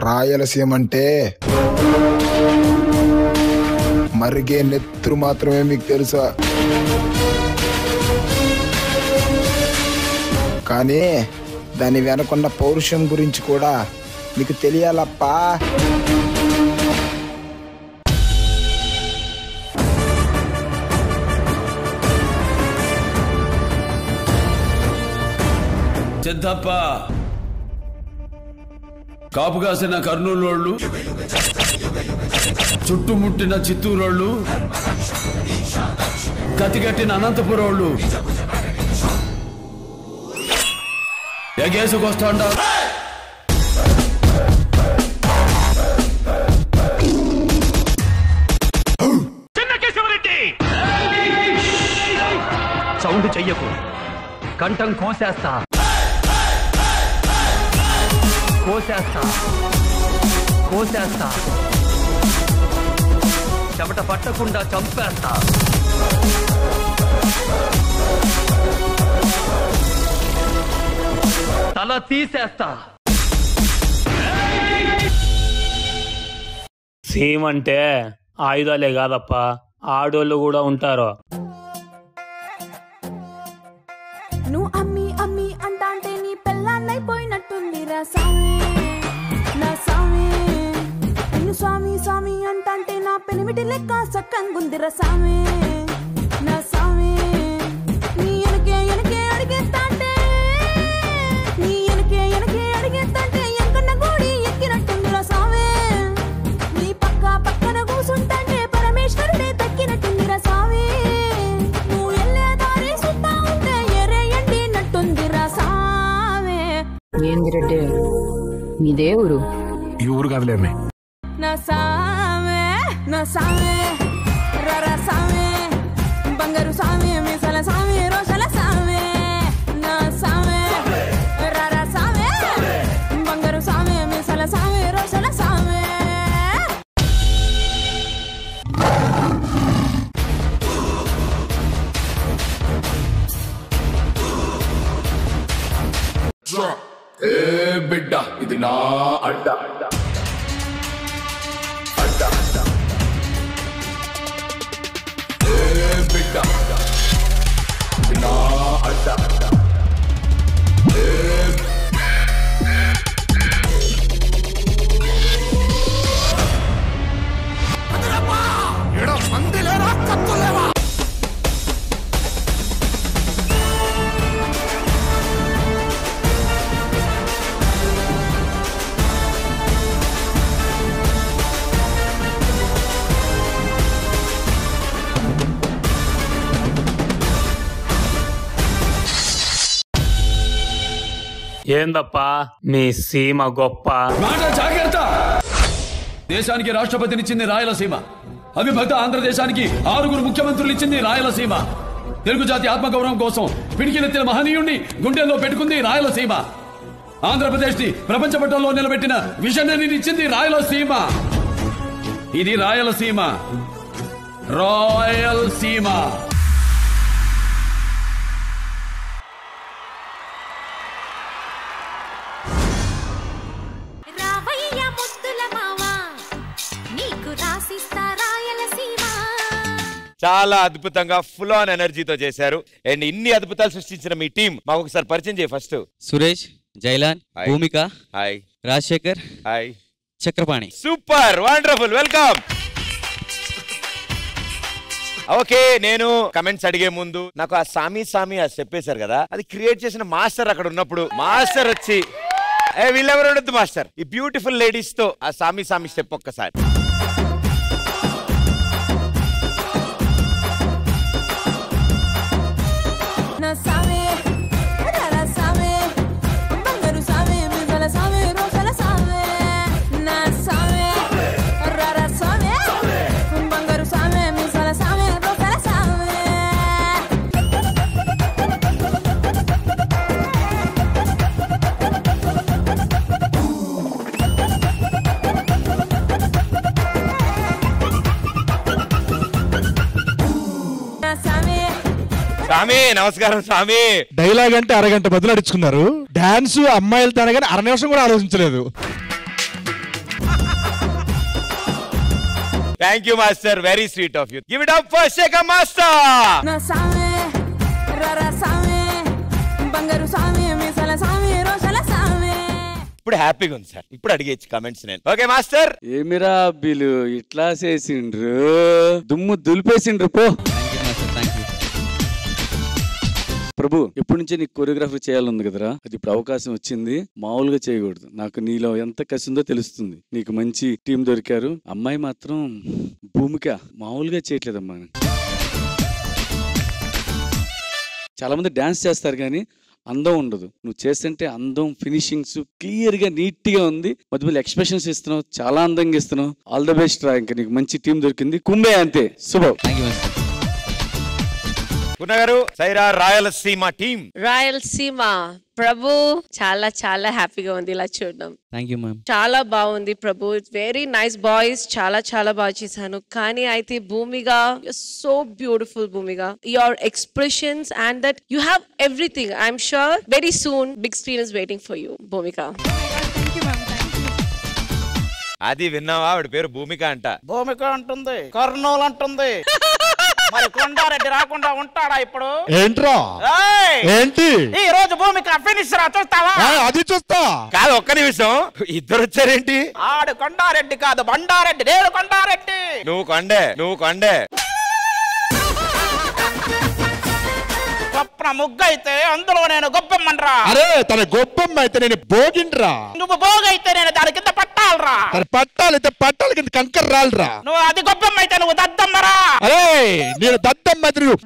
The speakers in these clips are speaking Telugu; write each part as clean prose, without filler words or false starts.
రాయలసీమ అంటే మరిగే నెత్తురు మాత్రమే మీకు తెలుసా? కానీ దాని వెనకున్న పౌరుషం గురించి కూడా మీకు తెలియాలప్పా. సిద్ధప్ప, కాపు కాసిన కర్నూలు, చుట్టుముట్టిన చిత్తూరోళ్ళు, కతిగట్టిన అనంతపురోళ్ళు ఎగేసుకొస్తాండ. సౌండ్ చెయ్యకు, కంఠం కోసేస్తా కోసేస్తా కోసేస్తా, చెమట పట్టకుండా చంపేస్తా. తల తీసేస్తా. సీమ్ అంటే ఆయుధాలే కాదప్ప, ఆడోళ్ళు కూడా ఉంటారు. నువ్వు అమ్మి అమ్మి అంటాంటే నీ పెళ్ళాన్నైపోయినట్టుంది రా సామి, నా సామి. నిన్ను స్వామి స్వామి అంటాంటే నా పెనిమిటి లెక్క సక్కంగుందిరా సామి, నా సామి. నీ ఎనకే ఎనకే అడిగేస్తాంటే, నీ ఎనకే ఎనకే అడిగేస్తాంటే ఎంకన్న గూడి ఎక్కినట్టుందిరా సామి. నీ పక్క పక్కన కూసుంటాంటే పరమేశ్వరుడే తక్కినట్టుందిరా సామి. నువ్వు ఎల్లే దారి సుత్తా ఉంటే ఎరే ఎండినట్టుందిరా సామి. ఏంది రెడ్డి మీదే ఊరు? ఈ ఊరు కాదులేమే. నా సామే నా సామే రరా సామే, బంగారు సామే, మీసల సామే, రోషల సామే. నా సామే రరా సామే, బంగారు సామే, మీసల సామే, రోషల సామే. ఏ బిడ్డ ఇది నా అడ్డ, బిడ్డ ఇది నా అడ్డ. ఏందప్పా మీ సీమ గొప్ప? మాట జాగ్రత్త. దేశానికి రాష్ట్రపతినిచ్చింది రాయలసీమ, అవిభక్త ఆంధ్రదేశానికి 6 ముఖ్యమంత్రులు ఇచ్చింది రాయలసీమ. తెలుగు జాతి ఆత్మగౌరవం కోసం పిడికిలెత్తిన మహనీయుణ్ణి గుండెల్లో పెట్టుకుంది రాయలసీమ. ఆంధ్రప్రదేశ్ ని ప్రపంచ పటంలో నిలబెట్టిన విజనరీని ఇచ్చింది రాయలసీమ. ఇది రాయలసీమ, రాయలసీమ. చాలా అద్భుతంగా ఫుల్ ఆన్ ఎనర్జీతో చేశారు. అండ్ ఇన్ని అద్భుతాలు సృష్టించిన మీ టీం మాకు ఒకసారి పరిచయం చేయి. First Suresh, Jailan, Bhumika, hi, Rajasekhar, hi, Chakrapani. Super, wonderful, welcome. Okay, నేను కమెంట్స్ అడిగే ముందు నాకు ఆ సామి సామి అది చెప్పేశారు కదా, అది క్రియేట్ చేసిన మాస్టర్ అక్కడ ఉన్నప్పుడు మాస్టర్ వచ్చి వీళ్ళెవరు ఉండొద్దు మాస్టర్, ఈ బ్యూటిఫుల్ లేడీస్ తో ఆ సామి సామి స్టెప్ ఒక్కసారి. నా సామే రరా సామే, బంగారు సామే, మీసల సామే, రోషల సామే. నా సామే రరా సామే, బంగారు సామే, మీసల సామే, రోషల సామే. నా సామే సామి నమస్కారం. సామి డైలాగ్ అంటే అరగంట బదులు అడుచుకున్నారు, డాన్స్ అమ్మాయిలతో అనగానే 1/2 నిమిషం కూడా ఆలోచించలేదు. Thank you master, very sweet of you. Give it up for Shekhar master. నా సామే రరా సామే బంగారు సామే మిసల సామే రోషల సామే. ఇప్పుడు హ్యాపీగా ఉంది సార్, ఇప్పుడు అడిగేచ్చు కమెంట్స్ నేను. Okay master. ఏమిరా అబ్బీలు ఇట్లా చేసిండ్రు, దుమ్ము దులిపేసిండ్రు పో. ప్రభు, ఎప్పటి నుంచే నీకు కొరియోగ్రఫీ చేయాలనుంది కదరా, అది ఇప్పుడు అవకాశం వచ్చింది. మామూలుగా చేయకూడదు. నాకు నీలో ఎంత కసి ఉందో తెలుస్తుంది. నీకు మంచి టీం దొరికారు. అమ్మాయి మాత్రం భూమిక మామూలుగా చేయట్లేదమ్మా. చాలా మంది డాన్స్ చేస్తారు కానీ అందం ఉండదు. నువ్వు చేస్తుంటే అందం, ఫినిషింగ్స్ క్లియర్ గా నీట్ గా ఉంది. మధ్య ఎక్స్ప్రెషన్స్ ఇస్తున్నావు, చాలా అందంగా ఇస్తున్నావు. ఆల్ ద బెస్ట్ రా. ఇంకా నీకు మంచి టీం దొరికింది. కుంభే అంతే. శుభం. గారు సైరా రాయలసీమ టీం. రాయలసీమ ప్రభు చాలా చాలా హ్యాపీగా ఉంది ఇలా చూడడం. Thank you ma'am. చాలా బాగుంది ప్రభు. Very nice boys. చాలా చాలా బాగా చేశాను. కానీ అయితే Bhumika so beautiful. Bhumika your expressions and that you have everything. I'm sure very soon big screen is waiting for you Bhumika. అది విన్నావా? ఆవిడ పేరు భూమిక అంట. భూమిక అంటుంది, కర్నూలు అంటుంది. మరి కొండారెడ్డి రాకుండా ఉంటాడా ఇప్పుడు? ఏంట్రా ఏంటి ఈ రోజు భూమిక ఫినిష్ రా, చూస్తావా? అది చూస్తా. కాదు, ఒక్క నిమిషం, ఇద్దరు వచ్చారేంటి? ఆడు కొండారెడ్డి కాదు, బండారెడ్డి. నేను కొండారెడ్డి. నువ్వు కొండే. స్వప్న ముగ్గైతే అందులో నేను గొప్పమ్మన్రా. అరే తన గొప్పమ్మ అయితే నేను భోగిండ్రా. నువ్వు భోగైతే నేను దాని కింద పట్టాలరా. పట్టాలైతే పట్టాల కింద కంకర రాలరా. నువ్వు అది గొప్పమ్మ అయితే నువ్వు దద్దమ్మరా. అరే నేను దద్దమ్మ అయితే నువ్వు.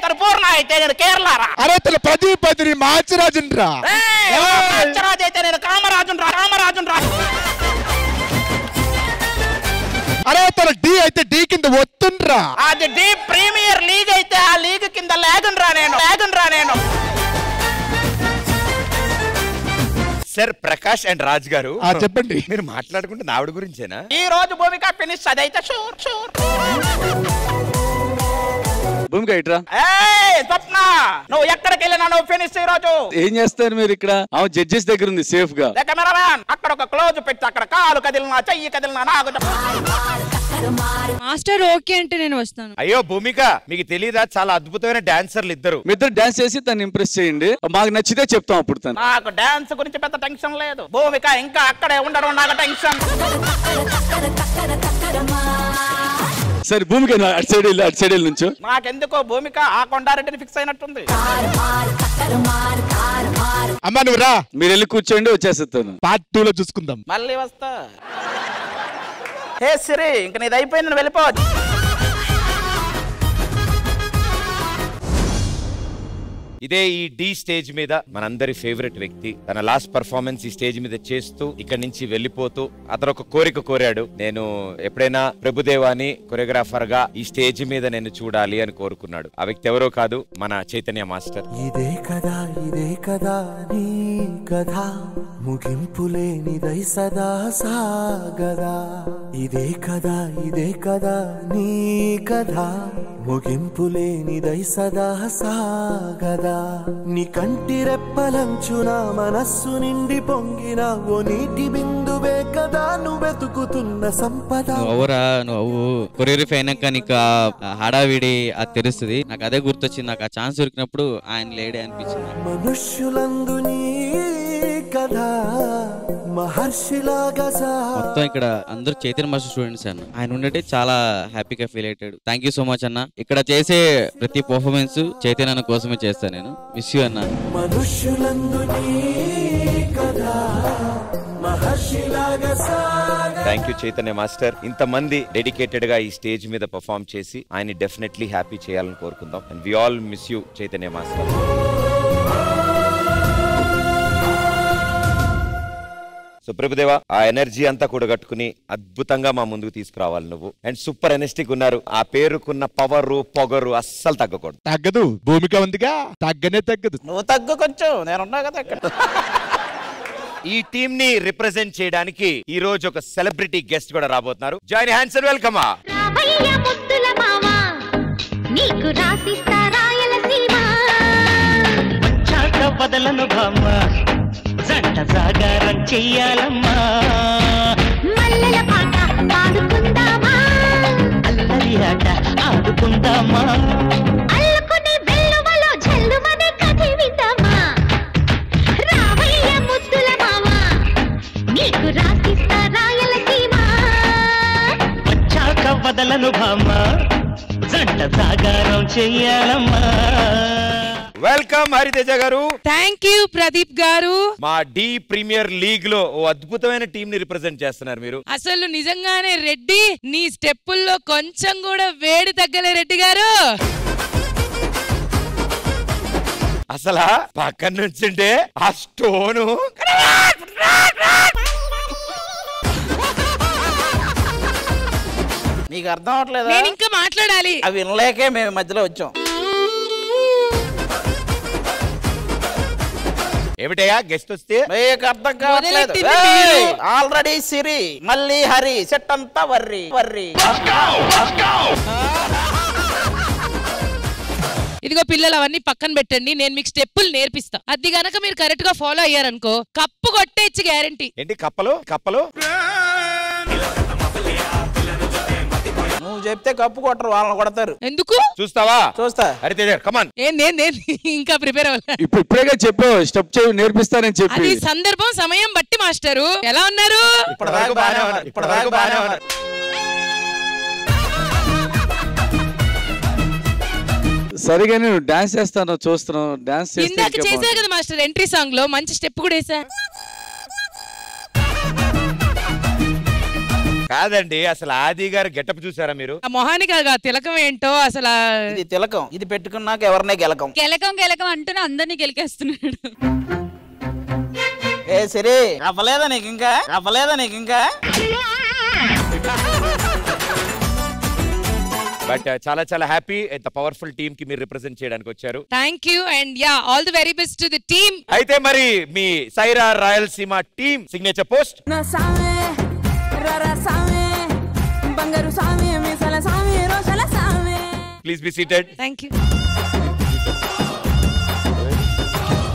తన పూర్ణ అయితే నేను కేరళరా. అరే తన ప్రదీపతి మాచిరాజున్రా. మాచిరాజు అయితే నేను కామరాజున్రా. అరే తన డి అయితే డి కింద వస్తుండ్రా. అది డి ప్రీమియర్ లీగ్ అయితే ఆ లీగ్ కింద లేగుండ్రా నేను. సార్ ప్రకాష్ అండ్ రాజ్ గారు చెప్పండి. మీరు మాట్లాడుకుంటే నావిడ గురించేనా? ఈ రోజు భూమిక ఫినిష్ అదైతే షూర్. భూమిక ఇట్రా. స్వప్న నువ్వు ఎక్కడికి వెళ్ళినా నువ్వు ఫినిష్ ఈ రోజు. ఏం చేస్తారు మీరు ఇక్కడ? జడ్జెస్ దగ్గర ఉంది సేఫ్ గా. కెమెరామ్యాన్ అక్కడ ఒక క్లోజ్ పెట్టి అక్కడ కాలు కదిలినా చెయ్యి కదిలినా నాకు మాస్టర్ ఓకే అంటే నేను వస్తాను. అయ్యో భూమిక, మీకు తెలీదా? చాలా అద్భుతమైన డాన్సర్లు ఇద్దరు. మీ ఇద్దరు డాన్స్ చేసి తను ఇంప్రెస్ చేయండి. మాకు నచ్చితే చెప్తాం అప్పుడు తను. నాకు డాన్స్ గురించి పెద్ద టెన్షన్ లేదు. భూమిక ఇంకా అక్కడే ఉండడం నాకు టెన్షన్. సరే భూమిక అటు సైడ్ నుంచి. నాకెందుకో భూమిక ఆ కొండారెడ్డిని ఫిక్స్ అయినట్టుంది. అమ్మా నువ్వు రా. మీరు వెళ్ళి కూర్చోండి, వచ్చేస్తాను. పార్ట్ 2 లో చూసుకుందాం. మళ్ళీ వస్తా. హే సిరి, ఇంక నీది అయిపోయింది, నువ్వు వెళ్ళిపోవచ్చు. ఇదే ఈ డి స్టేజ్ మీద మనందరి ఫేవరెట్ వ్యక్తి తన లాస్ట్ పర్ఫార్మెన్స్ ఈ స్టేజ్ మీద చేస్తూ ఇక్కడి నుంచి వెళ్ళిపోతూ అతను ఒక కోరిక కోరాడు. నేను ఎప్పుడైనా ప్రభుదేవాని కొరియోగ్రాఫర్ గా ఈ స్టేజ్ మీద నేను చూడాలి అని కోరుకున్నాడు. ఆ వ్యక్తి ఎవరో కాదు, మన చైతన్య మాస్టర్. ఇదే కదా నీ కథ ముగింపులేనిదై సదా సాగదా. ఇదే కదా నీ కథ ముగింపులేనిదై సదా సాగదా. నీ కంటి రెప్పలంచున మనస్సు నిండి పొంగిన ఓ నీటి బిందువే కదా నువ్వెతుకుతున్న సంపద. నువ్వు కొరియోగ్రఫీ అయినాక నీకు హడావిడి అది తెలుస్తుంది. నాకు అదే గుర్తొచ్చింది. నాకు ఆ ఛాన్స్ దొరికినప్పుడు ఆయన లేడే అనిపించింది. మనుష్యులందు నీ కథ మహర్షిలాగా మొత్తం ఇక్కడ అందరూ చైతన్య మాస్టర్ స్టూడెంట్స్ అన్న. ఆయన ఉండే చాలా హ్యాపీగా ఫీల్ అయ్యాడు. థ్యాంక్ యూ సో మచ్ అన్న. ఇక్కడ చేసే ప్రతి పర్ఫార్మెన్స్ చైతన్య అన్న కోసమే చేస్తాను నేను. మిస్ యూ అన్న. Thank you Chaitanya master. ఇంతమంది డెడికేటెడ్ గా ఈ స్టేజ్ మీద పర్ఫార్మ్ చేసి ఆయన డెఫినెట్లీ హ్యాపీ చేయాలని కోరుకుందాం. And we all miss you Chaitanya master. So Prabhudeva, ఆ ఎనర్జీ అంతా కూడా కట్టుకుని అద్భుతంగా మా ముందుకు తీసుకురావాలి నువ్వు. అండ్ సూపర్ ఎనర్జిటిక్ ఉన్నారు. ఆ పేరుకున్న పవరు పొగరు అస్సలు తగ్గకూడదు. తగ్గదు. భూమిక ఉందిగా, తగ్గదు. నువ్వు తగ్గు కొంచెం, నేనున్నా కదా ఇక్కడ. ఈ టీం ని రిప్రజెంట్ చేయడానికి ఈ రోజు ఒక సెలబ్రిటీ గెస్ట్ కూడా రాబోతున్నారు. Join hands and welcome. వదలను భామ జంట జాగారం చెయ్యాలమ్మా మల్లెల పాట పాడుకుందామా అల్లరి ఆట ఆడుకుందామా అల్లుకుని వెల్లువలో జల్లుమనే కథ విందామా రావయ్య ముద్దుల మామ నీకు రాసిస్తా రాయలసీమ వచ్చాక వదలను భామ జంట జాగారం చెయ్యాలమ్మా. వెల్కమ్ హరితేజ గారు. థ్యాంక్ యూ ప్రదీప్ గారు. మా డి ప్రీమియర్ లీగ్ లో ఓ అద్భుతమైన టీం ని రిప్రజెంట్ చేస్తున్నారు మీరు. అసలు నిజంగానే రెడ్డి నీ స్టెప్పుల్లో కొంచెం కూడా వేడి తగ్గలే రెడ్డి గారు. అసలు పక్కన నుంచుంటే ఆ స్టోను నీకు అర్థం అవట్లేదా? నేను ఇంకా మాట్లాడాలి. అవి వినలేకే మేము మధ్యలో వచ్చాం. ఏమిటయ్యా గెస్ట్ వస్తే మీకు అర్థం కావట్లేదు. ఆల్రెడీ సిరి మళ్ళీ హరి సెట్ అంతా వర్రి వర్రి. ఇదిగో పిల్లలు అవన్నీ పక్కన పెట్టండి, నేను మీకు స్టెప్పులు నేర్పిస్తా. అది గనక మీరు కరెక్ట్ గా ఫాలో అయ్యారనుకో కప్పు కొట్టేచ్చి గ్యారంటీ. ఏంటి కప్పలు కప్పలు? నువ్వు చెప్తే కప్పు కొట్టరు, వాళ్ళని కొడతారు. ఎందుకు చూస్తావా? చూస్తా. హరితేజ కమాన్. నేను ఇంకా ప్రిపేర్ అవ్వాలి. ఇప్పుడేగా చెప్పావు స్టెప్ నేర్పిస్తానని చెప్పి. అది సందర్భం సమయం బట్టి మాస్టరు. ఎలా ఉన్నారు? ఇప్పటిదాకా బాగానే ఉన్నారు. సరిగా నేను డాన్స్ చేస్తాను చూస్తున్నావు. డాన్స్ ఇందాక చేశారు కదా మాస్టర్ ఎంట్రీ సాంగ్ లో మంచి స్టెప్ కూడా వేసా. కాదండి అసలు ఆది గారు గెటప్ చూసారా మీరు? ఆ మొహానికి ఆ తిలకం ఏంటో అసలు. ఇది తిలకం, ఇది పెట్టుకున్నాక ఎవరినే గెలకం. గెలకం అంటూనే అందరినీ గెలికేస్తున్నాడు. ఏ సరే అవ్వలేదా నీకు ఇంకా? బట్ చాలా చాలా హ్యాపీ ఇంత పవర్ఫుల్ టీమ్ కి మీరు రిప్రజెంట్ చేయడానికి వచ్చారు. Thank you and yeah all the very best to the team. అయితే మరి మీ సైరా రాయలసీమ టీమ్ సిగ్నేచర్ పోస్ట్. బంగారు సామి మిసల సామి రోషల సామి. Please be seated. Thank you.